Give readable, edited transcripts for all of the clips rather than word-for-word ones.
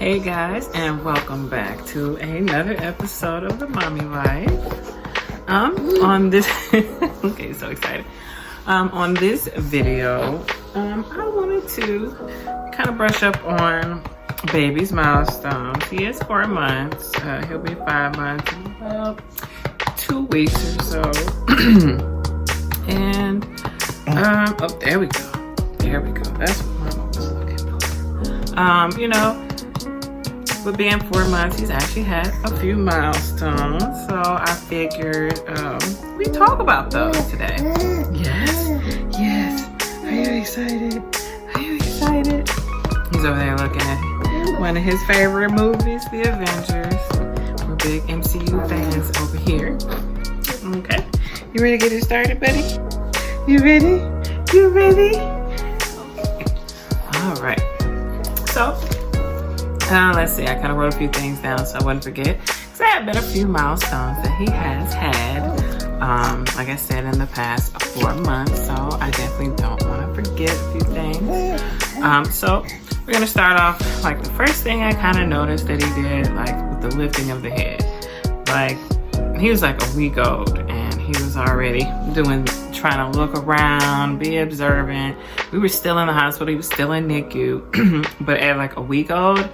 Hey guys, and welcome back to another episode of the Mommy Life. On this, okay, so excited. On this video, I wanted to kind of brush up on baby's milestones. He is 4 months. He'll be 5 months in about 2 weeks or so. And oh, there we go. There we go. That's what Mama was looking for. With being 4 months, he's actually had a few milestones, so I figured we talk about those today. Yes. Are you excited? Are you excited? He's over there looking at one of his favorite movies, The Avengers. We're big MCU fans over here. Okay, you ready to get it started, buddy? You ready? You ready? Okay. All right. So. Let's see, I kind of wrote a few things down so I wouldn't forget. Because there have been a few milestones that he has had, like I said, in the past 4 months. So I definitely don't want to forget a few things. So we're going to start off, like the first thing I kind of noticed that he did, like with the lifting of the head. Like, he was like a week old and he was already trying to look around, be observant. We were still in the hospital. He was still in NICU. But at like a week old,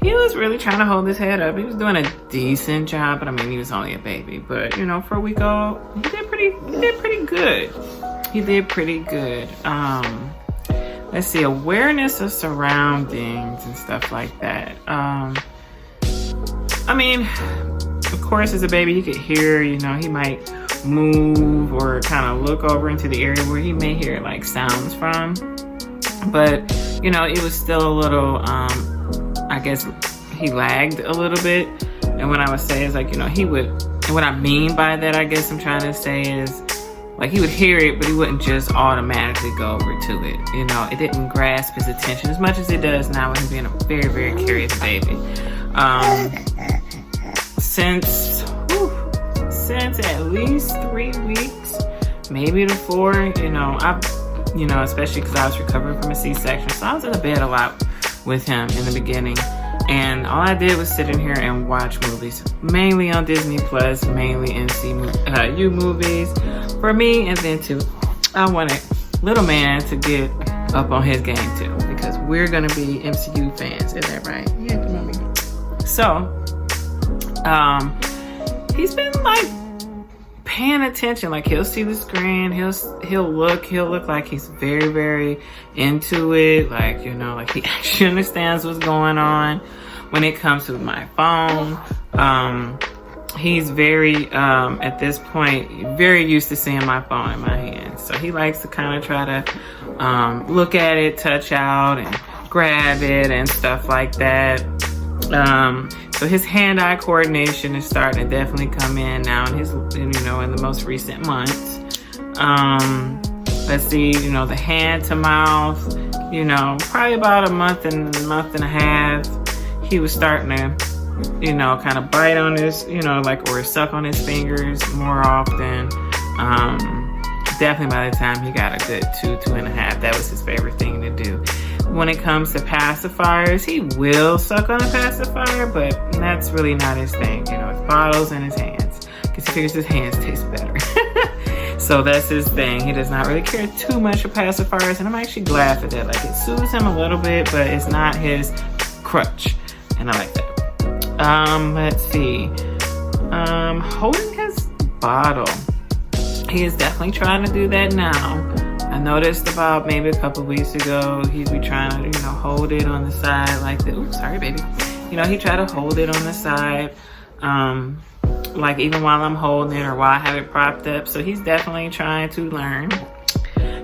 he was really trying to hold his head up. He was doing a decent job, but I mean, he was only a baby. But you know, for a week old, he did pretty good. He did pretty good. Let's see, awareness of surroundings and stuff like that. I mean, of course, as a baby, he could hear, you know, he might move or kind of look over into the area where he may hear like sounds from, but you know, it was still a little I guess he lagged a little bit. And what I would say is, like, you know, he would, and what I mean by that, I guess I'm trying to say is, like, he would hear it, but he wouldn't just automatically go over to it. You know, it didn't grasp his attention as much as it does now with him being a very, very curious baby. Since at least 3 weeks, maybe to 4, especially because I was recovering from a C-section. So I was in the bed a lot with him in the beginning. And all I did was sit in here and watch movies, mainly on Disney Plus, mainly MCU movies for me. And then too, I wanted little man to get up on his game too, because we're going to be MCU fans. Is that right? Yeah, come on. So, he's been like paying attention. Like, he'll see the screen, he'll look like he's very, very into it. Like, you know, like he actually understands what's going on. When it comes to my phone, he's very, at this point, very used to seeing my phone in my hands. So he likes to kind of try to look at it, touch out, and grab it and stuff like that. So his hand-eye coordination is starting to definitely come in now in the most recent months. Let's see, you know, the hand to mouth, you know, probably about a month and a half, he was starting to, you know, kind of bite on his, you know, like, or suck on his fingers more often. Definitely by the time he got a good 2.5, that was his favorite thing to do. When it comes to pacifiers, he will suck on a pacifier, but that's really not his thing. You know, it's bottles in his hands, because he figures his hands taste better. So that's his thing. He does not really care too much for pacifiers, and I'm actually glad for that. Like, it soothes him a little bit, but it's not his crutch, and I like that. Let's see. Holding his bottle. He is definitely trying to do that now. I noticed about maybe a couple weeks ago, he'd be trying to, you know, hold it on the side like that. Oops, sorry, baby. You know, he tried to hold it on the side, like even while I'm holding it or while I have it propped up. So he's definitely trying to learn,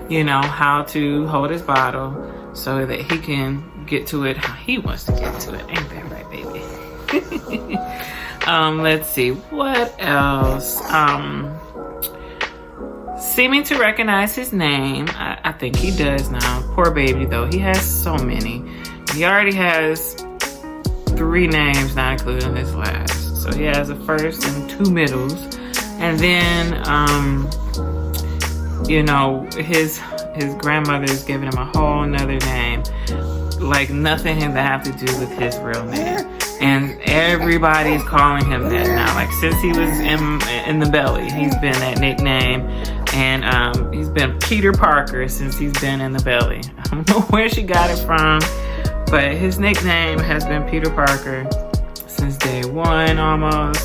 you know, how to hold his bottle so that he can get to it how he wants to get to it. Ain't that right, baby? Let's see, what else? Seeming to recognize his name. I think he does now. Poor baby, though. He has so many. He already has 3 names, not including his last. So he has a first and 2 middles. And then, you know, his grandmother's giving him a whole nother name. like nothing to have to do with his real name. And everybody's calling him that now. Like since he was in the belly, he's been that nickname. And he's been Peter Parker since he's been in the belly. I don't know where she got it from, but his nickname has been Peter Parker since day one almost.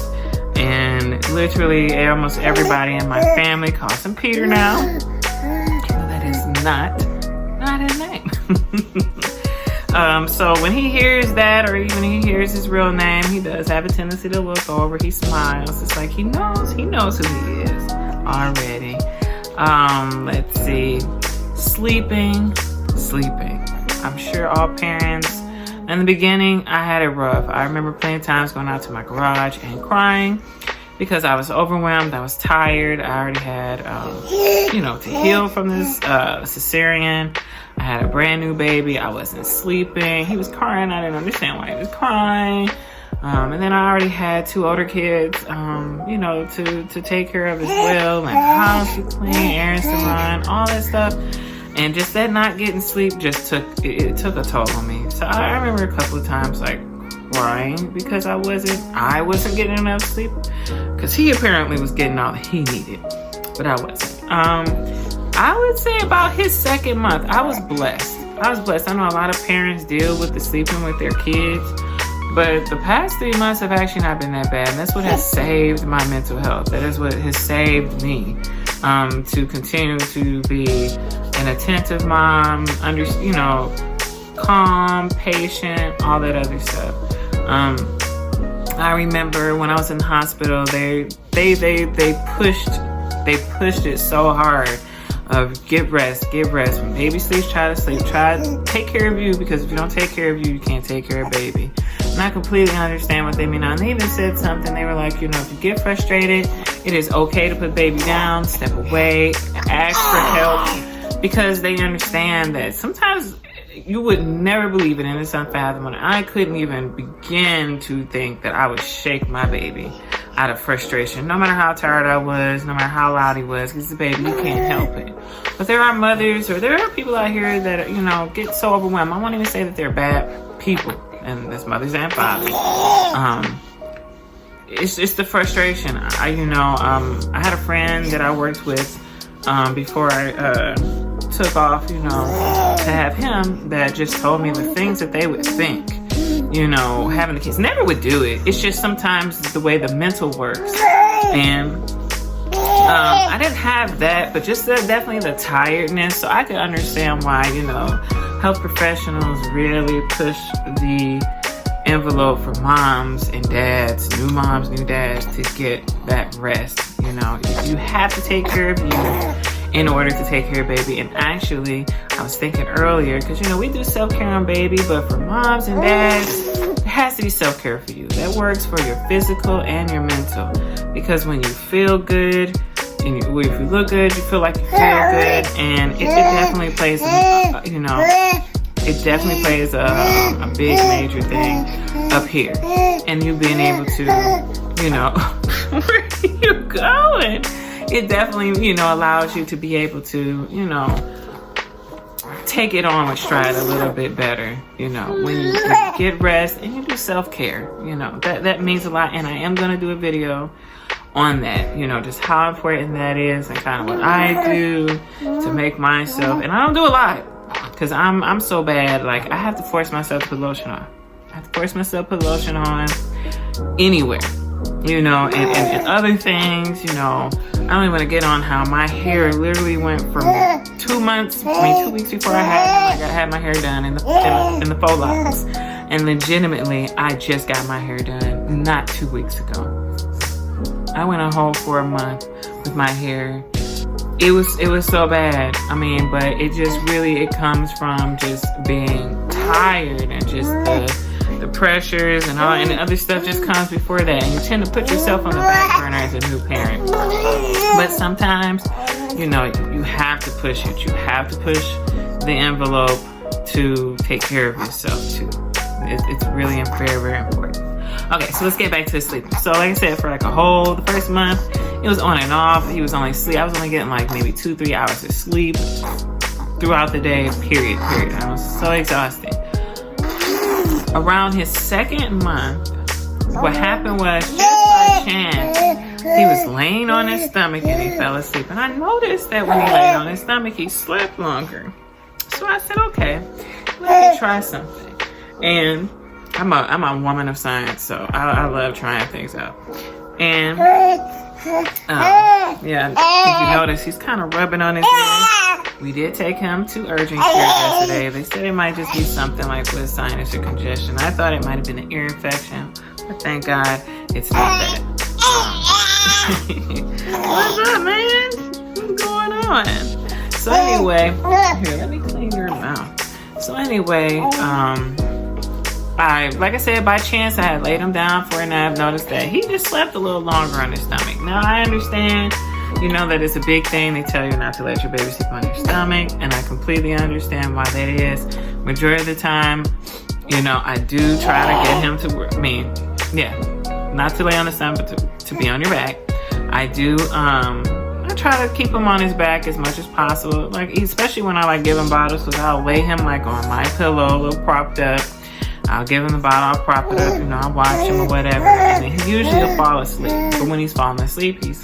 And literally almost everybody in my family calls him Peter now. That is not his name. So when he hears that, or even he hears his real name, he does have a tendency to look over. He smiles. It's like he knows who he is already. Let's see. Sleeping. I'm sure all parents, in the beginning, I had it rough. I remember plenty of times going out to my garage and crying because I was overwhelmed. I was tired. I already had, to heal from this cesarean. I had a brand new baby. I wasn't sleeping. He was crying. I didn't understand why he was crying. And then I already had 2 older kids, to take care of as well, and house to clean, errands to run, all that stuff. And just that not getting sleep just took a toll on me. So I remember a couple of times like crying because I wasn't getting enough sleep, because he apparently was getting all that he needed, but I wasn't. I would say about his 2nd month, I was blessed. I know a lot of parents deal with the sleeping with their kids, but the past 3 months have actually not been that bad. And that's what has saved my mental health. That is what has saved me to continue to be an attentive mom, calm, patient, all that other stuff. I remember when I was in the hospital, they pushed it so hard. Of get rest. When baby sleeps, try to sleep. Try to take care of you, because if you don't take care of you, you can't take care of baby. And I completely understand what they mean. And they even said something. They were like, if you get frustrated, it is okay to put baby down, step away, ask for help, because they understand that sometimes you would never believe it, and it's unfathomable. I couldn't even begin to think that I would shake my baby out of frustration, no matter how tired I was, no matter how loud he was, because the baby, you can't help it. But there are mothers, or there are people out here that, get so overwhelmed. I won't even say that they're bad people, and there's mothers and fathers. It's the frustration. I had a friend that I worked with before I took off, to have him, that just told me the things that they would think. Having the kids, never would do it. It's just sometimes the way the mental works. And I didn't have that, but just definitely the tiredness. So I could understand why, health professionals really push the envelope for moms and dads, new moms, new dads, to get that rest. You have to take care of you in order to take care of baby. And actually, I was thinking earlier, because we do self-care on baby, but for moms and dads, there has to be self-care for you. That works for your physical and your mental, because when you feel good, and if you look good, you feel like you feel good, and it definitely plays a big major thing up here. And you being able to, where are you going? It definitely, allows you to be able to, take it on with stride a little bit better, when you get rest and you do self-care, that means a lot. And I am going to do a video on that, just how important that is, and kind of what I do to make myself, and I don't do a lot, because I'm so bad, like I have to force myself to put lotion on. Anywhere. And other things, I don't even want to get on how my hair literally went from 2 weeks before I had my hair done in the faux locks. And legitimately, I just got my hair done not 2 weeks ago. I went a whole 4 months with my hair. It was so bad. But it just really, it comes from just being tired, and just the pressures and all, and the other stuff just comes before that, and you tend to put yourself on the back burner as a new parent. But sometimes, you have to push it. You have to push the envelope to take care of yourself too. It's really very, very important. Okay, so let's get back to sleeping. So like I said, for the first month, it was on and off. He was only asleep. I was only getting like maybe 2-3 hours of sleep throughout the day, period. I was so exhausted. around his 2nd month, what happened was, just by chance, he was laying on his stomach and he fell asleep. And I noticed that when he laid on his stomach, he slept longer. So I said, okay, let me try something. And I'm a woman of science, so I love trying things out. And yeah, if you notice, he's kind of rubbing on his head. We did take him to urgent care yesterday. They said it might just be something like with sinus or congestion. I thought it might have been an ear infection, but thank God it's not that. What's up, man? What's going on? So anyway, here, let me clean your mouth. So anyway, like I said, by chance, I had laid him down for a nap. Noticed that he just slept a little longer on his stomach. Now, I understand, you know, that it's a big thing. They tell you not to let your baby sleep on your stomach, and I completely understand why that is. Majority of the time, you know, I do try to get him to, not to lay on the stomach, but to be on your back. I do, I try to keep him on his back as much as possible. Like, especially when I give him bottles, because I'll lay him on my pillow, a little propped up. I'll give him the bottle, I'll prop it up, I'll watch him or whatever, and then he usually will fall asleep. But when he's falling asleep, he's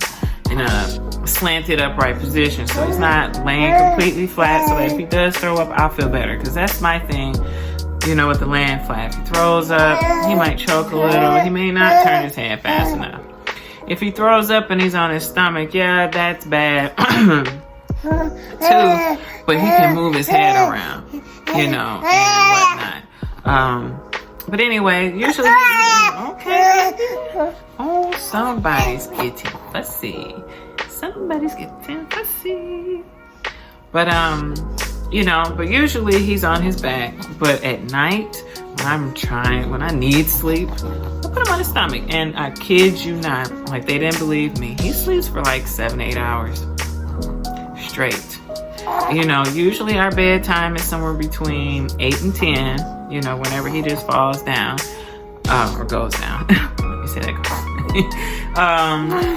in a slanted upright position, so he's not laying completely flat, so that if he does throw up, I'll feel better, because that's my thing, with the laying flat. If he throws up, he might choke a little, he may not turn his head fast enough. If he throws up and he's on his stomach, yeah, that's bad, too, but he can move his head around, and whatnot. But anyway, usually, okay. Oh, somebody's getting fussy. Somebody's getting fussy. But, but usually he's on his back. But at night, when I need sleep, I put him on his stomach. And I kid you not, they didn't believe me. He sleeps for 7-8 hours straight. Usually our bedtime is somewhere between 8 and 10. Whenever he just falls down, or goes down. Let me say that.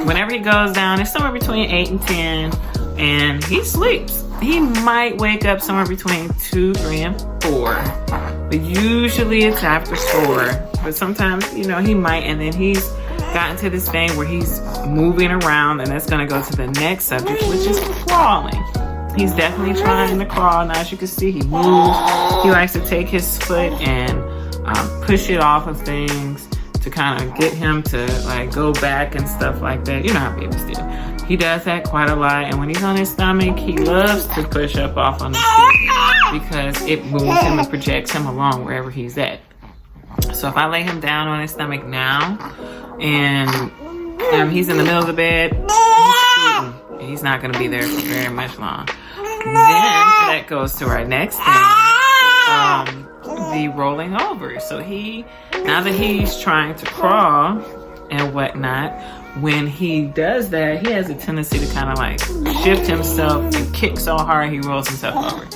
Whenever he goes down, it's somewhere between 8 and 10, and he sleeps. He might wake up somewhere between 2, 3, and 4, but usually it's after 4. But sometimes, he might, and then he's gotten to this thing where he's moving around, and that's going to go to the next subject, which is crawling. He's definitely trying to crawl. Now, as you can see, he moves. He likes to take his foot and push it off of things to kind of get him to go back and stuff like that. You know how babies do. He does that quite a lot. And when he's on his stomach, he loves to push up off on the seat because it moves him and projects him along wherever he's at. So if I lay him down on his stomach now and he's in the middle of the bed, he's not going to be there for very much long. Then that goes to our next thing, the rolling over. So now that he's trying to crawl and whatnot, when he does that, he has a tendency to kind of shift himself and kick so hard he rolls himself over.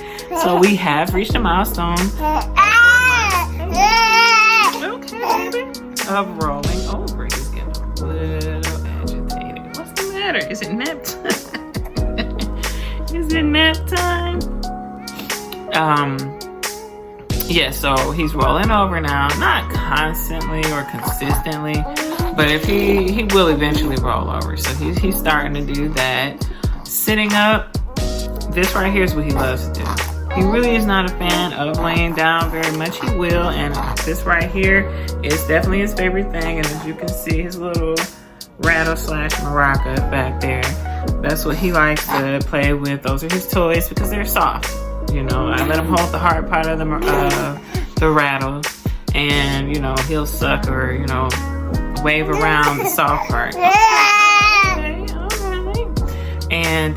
So we have reached a milestone of rolling over. He's getting a little agitated. What's the matter? Is it nap time? Is it nap time? Yeah, so he's rolling over now. Not constantly or consistently, but if he will eventually roll over. So he's starting to do that. Sitting up, this right here is what he loves to do. He really is not a fan of laying down very much. He will, and this right here is definitely his favorite thing. And as you can see, his little rattle/maraca back there, that's what he likes to play with. Those are his toys because they're soft. I let him hold the hard part of the rattle, and he'll suck or wave around the soft part. Okay, all right. And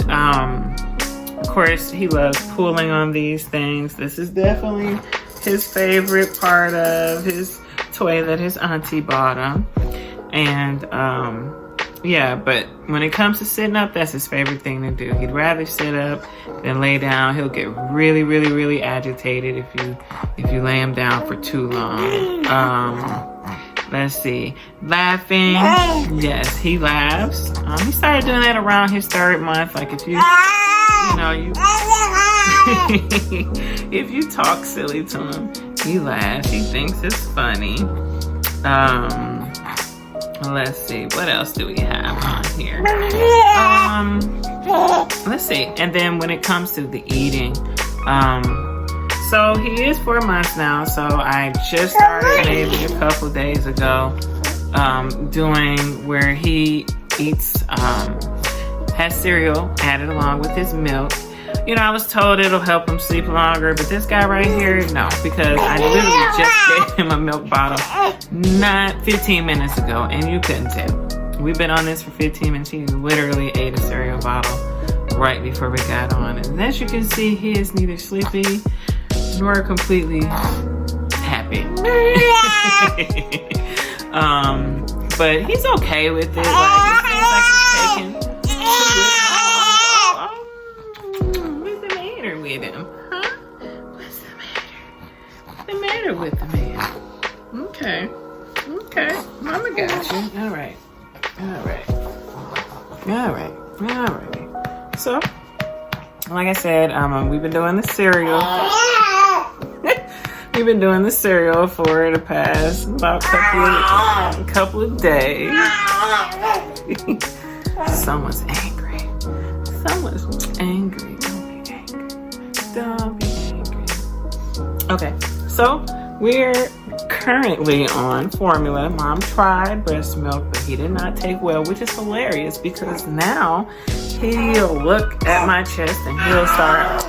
of course, he loves pulling on these things. This is definitely his favorite part of his toy that his auntie bought him. And yeah, but when it comes to sitting up, that's his favorite thing to do. He'd rather sit up than lay down. He'll get really, really, really agitated if you lay him down for too long. Let's see. Laughing. Yes, he laughs. He started doing that around his 3rd month. If you talk silly to him, He laughs. He thinks it's funny. Let's see. What else do we have on here? Let's see. And then when it comes to the eating, so he is 4 months now. So I just started maybe a couple days ago, doing where he eats, has cereal added along with his milk. You know, I was told it'll help him sleep longer, but this guy right here, no, because I literally just gave him a milk bottle not 15 minutes ago, and you couldn't tell. We've been on this for 15 minutes. He literally ate a cereal bottle right before we got on. And as you can see, he is neither sleepy nor completely happy. But he's okay with it. Like, it seems like he's taking with him, huh? What's the matter with the man? Okay, Mama got you. All right. So, like I said, we've been doing the cereal. We've been doing the cereal for the past about couple of days. Someone's angry. Don't be angry. Okay, so we're currently on formula. Mom tried breast milk, but he did not take well, which is hilarious because now he'll look at my chest and he'll start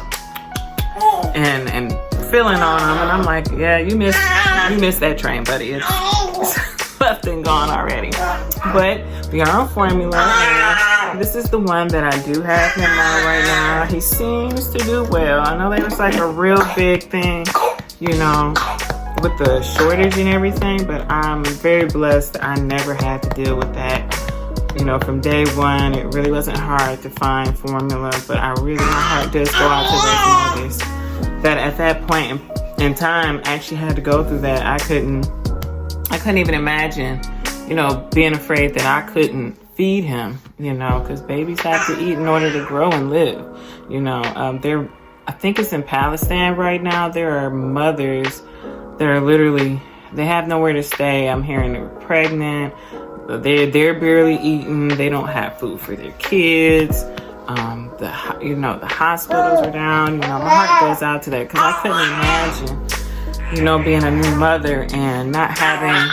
and feeling on him, and I'm like, yeah, you missed that train, buddy. It's left and gone already. But we are on formula, and this is the one that I do have him on right now. He seems to do well. I know that was like a real big thing, you know, with the shortage and everything, but I'm very blessed that I never had to deal with that. You know, from day one, it really wasn't hard to find formula, but my heart does go out to those mothers that at that point in time actually had to go through that. I couldn't even imagine, you know, being afraid that I couldn't feed him, you know, because babies have to eat in order to grow and live. You know, I think it's in Palestine right now. There are mothers that are literally, they have nowhere to stay. I'm hearing they're pregnant. They're barely eating. They don't have food for their kids. The hospitals are down. You know, my heart goes out to that because I couldn't imagine, you know, being a new mother and not having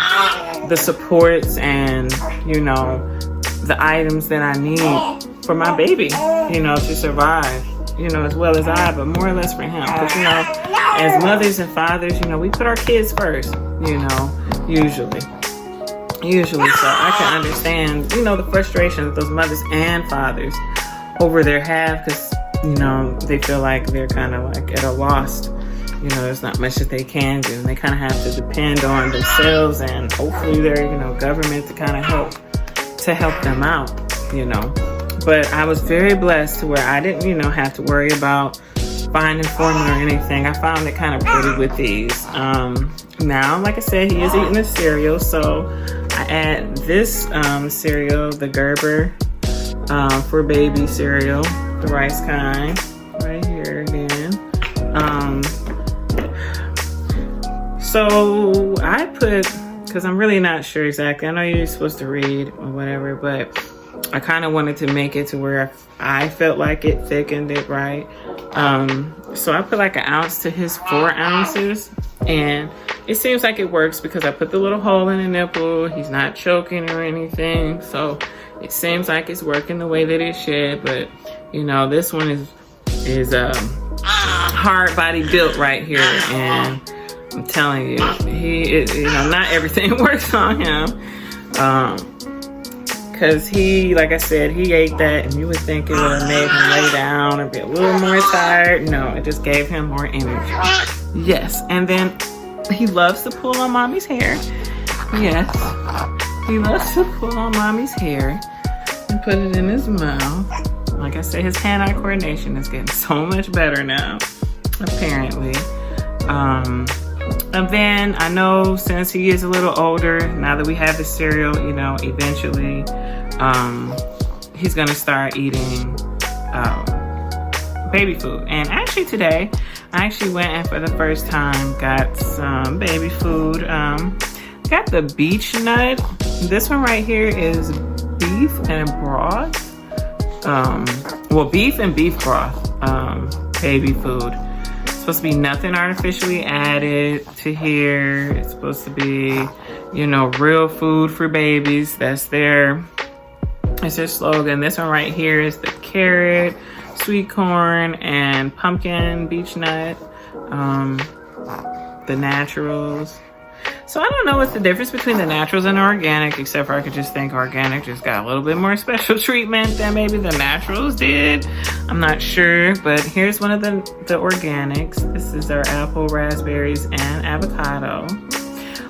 the supports and, you know, the items that I need for my baby, you know, to survive, you know, as well as I, but more or less for him. Because, you know, as mothers and fathers, you know, we put our kids first, you know, usually. So I can understand, you know, the frustration that those mothers and fathers over there have, because, you know, they feel like they're kind of like at a loss. You know, there's not much that they can do. And they kind of have to depend on themselves and hopefully their, you know, government to kind of help them out, you know. But I was very blessed to where I didn't, you know, have to worry about finding formula or anything. I found it kind of pretty with these. Now, like I said, he is eating the cereal, so I add this cereal, the Gerber for baby cereal, the rice kind, right here again. So I put, because I'm really not sure exactly, I know you're supposed to read or whatever, but I kind of wanted to make it to where I felt like it thickened it right. So I put like 1 ounce to his 4 ounces, and it seems like it works because I put the little hole in the nipple. He's not choking or anything, so it seems like it's working the way that it should. But you know, this one is hard body built right here, and I'm telling you, he is, you know, not everything works on him. Because he, like I said, he ate that and you would think it would have made him lay down or be a little more tired. No, it just gave him more energy. Yes, and then he loves to pull on mommy's hair. Yes, he loves to pull on mommy's hair and put it in his mouth. Like I said, his hand-eye coordination is getting so much better now, apparently. And then I know since he is a little older, now that we have the cereal, you know, eventually he's gonna start eating baby food. And actually today, I actually went and for the first time got some baby food. Got the beech nut. This one right here is beef and broth. Well, beef and beef broth, baby food. It's supposed to be nothing artificially added to here. It's supposed to be, you know, real food for babies. That's their slogan. This one right here is the carrot, sweet corn, and pumpkin beech nut. The naturals. So I don't know what's the difference between the naturals and the organic, except for I could just think organic just got a little bit more special treatment than maybe the naturals did. I'm not sure, but here's one of the organics. This is our apple, raspberries, and avocado.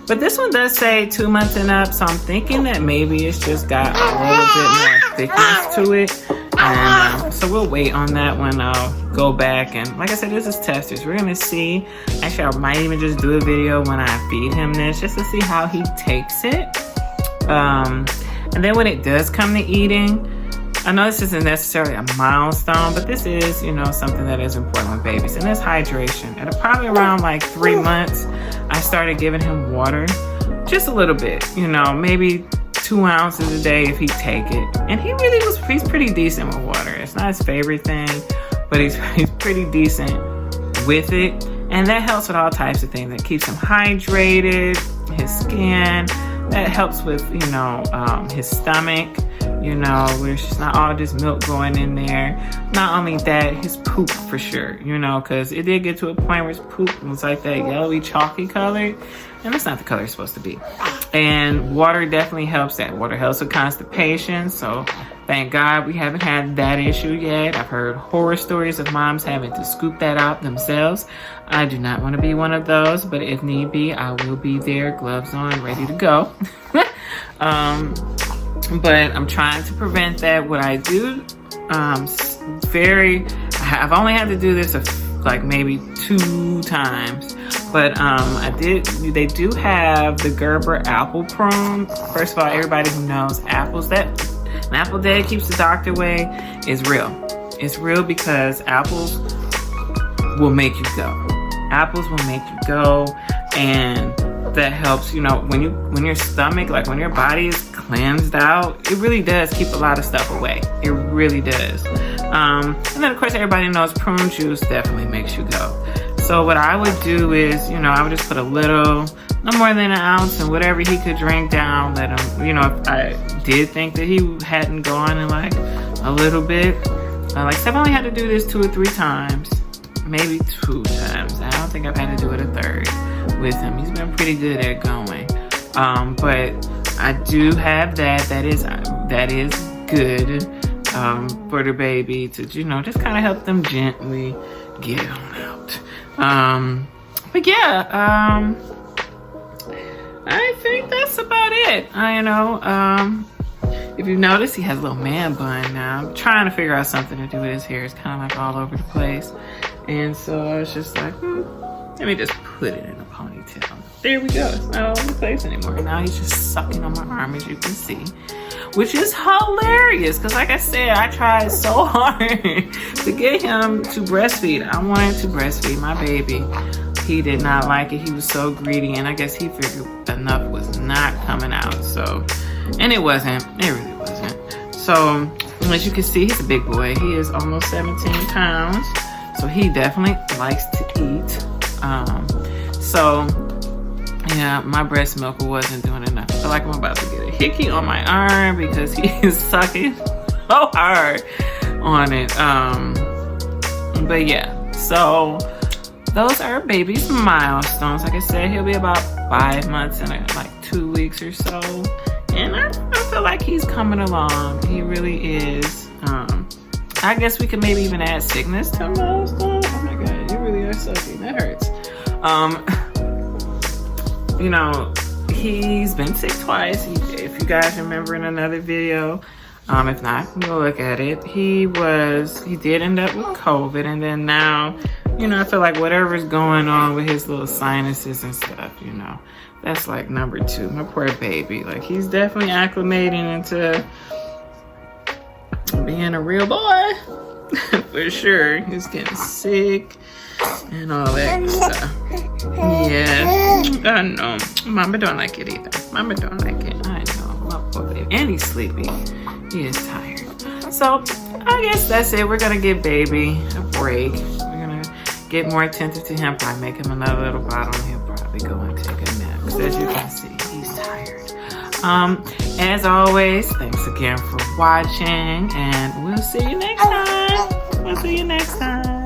But this one does say 2 months and up, so I'm thinking that maybe it's just got a little bit more thickness to it. And so we'll wait on that one. I'll go back and, like I said, this is testers. We're gonna see. Actually, I might even just do a video when I feed him this, just to see how he takes it. And then when it does come to eating, I know this isn't necessarily a milestone, but this is, you know, something that is important with babies, and it's hydration. At probably around like 3 months, I started giving him water, just a little bit, you know, maybe 2 ounces a day if he take it. And he's pretty decent with water. It's not his favorite thing, but he's pretty decent with it. And that helps with all types of things. It keeps him hydrated, his skin. That helps with, you know, his stomach, you know, where it's just not all this milk going in there. Not only that, his poop for sure, you know, because it did get to a point where his poop was like that yellowy, chalky color. And that's not the color it's supposed to be. And water definitely helps that. Water helps with constipation. So thank God we haven't had that issue yet. I've heard horror stories of moms having to scoop that out themselves. I do not want to be one of those, but if need be, I will be there, gloves on, ready to go. But I'm trying to prevent that. What I do, I've only had to do this like maybe 2 times. But they do have the Gerber apple prune. First of all, everybody who knows apples, that an apple day keeps the doctor away is real. It's real because apples will make you go. Apples will make you go, and that helps, you know, when your stomach, like when your body is cleansed out, it really does keep a lot of stuff away. It really does. And then of course everybody knows prune juice definitely makes you go. So what I would do is, you know, I would just put a little, no more than 1 ounce, and whatever he could drink down, let him, you know, if I did think that he hadn't gone in like a little bit, like I said, I've only had to do this 2 or 3 times, maybe 2 times. I don't think I've had to do it a 3rd with him. He's been pretty good at going. But I do have that is good for the baby to, you know, just kind of help them gently get on out. But yeah, I think that's about it. If you notice, he has a little man bun now. I'm trying to figure out something to do with his hair. It's kind of like all over the place. And so I was just like, let me just put it in a ponytail. There we go. It's not all over the place anymore. Now he's just sucking on my arm, as you can see, which is hilarious. Because like I said, I tried so hard to get him to breastfeed. I wanted to breastfeed my baby. He did not like it. He was so greedy. And I guess he figured enough was not coming out. So, and it wasn't. It really wasn't. So, as you can see, he's a big boy. He is almost 17 pounds. So he definitely likes to eat. So yeah, my breast milk wasn't doing enough. I feel like I'm about to get a hickey on my arm because he is sucking so hard on it. But yeah, so those are baby's milestones. Like I said, he'll be about 5 months and like 2 weeks or so. And I feel like he's coming along. He really is. I guess we could maybe even add sickness to milestone. Oh my God, you really are sucking. That hurts. You know, he's been sick twice. If you guys remember in another video, if not, go look at it. He did end up with COVID, and then now, you know, I feel like whatever's going on with his little sinuses and stuff, you know, that's like number 2. My poor baby. Like, he's definitely acclimating into being a real boy. For sure. He's getting sick and all that stuff. Yeah, I know. Mama don't like it either. Mama don't like it. I know. My poor baby. And he's sleepy. He is tired. So I guess that's it. We're gonna give baby a break. We're gonna get more attentive to him. Probably make him another little bottle, and he'll probably go and take a nap. Because as you can see, he's tired. As always, thanks again for watching, and we'll see you next time. We'll see you next time.